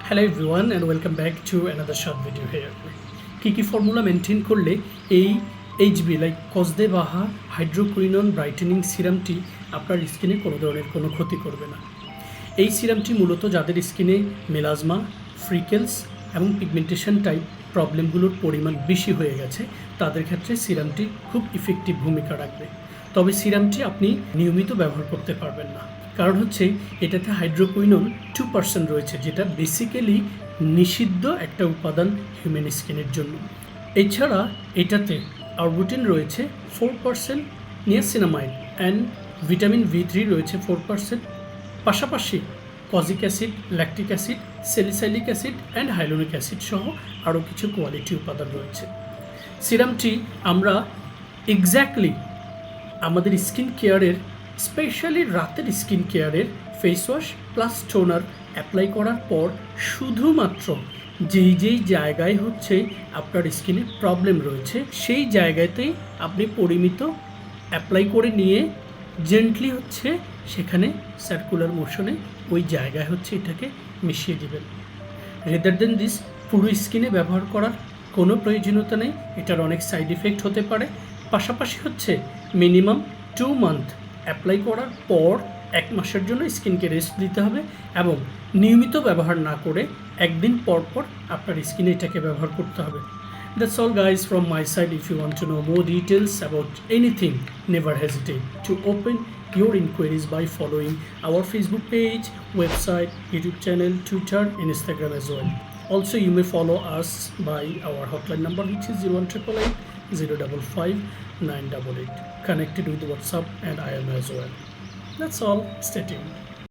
Hello everyone and welcome back to another short video here. কি formula maintain করলে এই HB like কসদে বাহা hydroquinone brightening সিরামটি আপনার স্কিনে কোনো ধরনের কোনো ক্ষতি করবে না। এই সিরামটি মূলত যাদের স্কিনে মেলাজমা, ফ্রিকেলস এবং পিগমেন্টেশন টাইপ প্রবলেমগুলোর পরিমাণ বেশি হয়ে গেছে তাদের ক্ষেত্রে সিরামটি খুব ইফেক্টিভ ভূমিকা রাখবে। তবে সিরামটি আপনি নিয়মিত ব্যবহার করতে পারবেন না, কারণ হচ্ছে এটাতে হাইড্রোকুইনন 2% রয়েছে, যেটা বেসিক্যালি নিষিদ্ধ একটা উপাদান হিউম্যান স্কিনের জন্য। এছাড়া এটাতে আরবুটিন রয়েছে 4%, নিয়াসিনামাইড অ্যান্ড ভিটামিন V3 রয়েছে 4%, পাশাপাশি kojic acid, lactic acid, salicylic acid and hyaluronic acid সহ আরও কিছু কোয়ালিটি উপাদান রয়েছে। সিরামটি আমরা এক্স্যাক্টলি আমাদের স্কিন কেয়ারের, স্পেশালি রাতের স্কিন কেয়ারের face wash plus toner apply করার পর শুধুমাত্র যেই জায়গায় হচ্ছে আপনার স্কিনে প্রবলেম রয়েছে সেই জায়গাতেই আপনি পরিমিত অ্যাপ্লাই করে নিয়ে জেন্টলি হচ্ছে সেখানে সার্কুলার মোশনে ওই জায়গায় হচ্ছে এটাকে মিশিয়ে দিবেন। রেদার দেন দিস পুরো স্কিনে ব্যবহার করার কোনো প্রয়োজনীয়তা নেই, এটার অনেক সাইড ইফেক্ট হতে পারে। পাশাপাশি হচ্ছে মিনিমাম 2 মান্থ অ্যাপ্লাই করার পর 1 মাসের জন্য স্কিনকে রেস্ট দিতে হবে এবং নিয়মিত ব্যবহার না করে একদিন পর পর আপনার স্কিনে এটাকে ব্যবহার করতে হবে। That's all guys from my side. If you want to know more details about anything, never hesitate to open your inquiries by following our Facebook page, website, YouTube channel, Twitter, and Instagram as well. Also, you may follow us by our hotline number, which is 01888 055 988, connected with WhatsApp and IM as well. That's all. Stay tuned.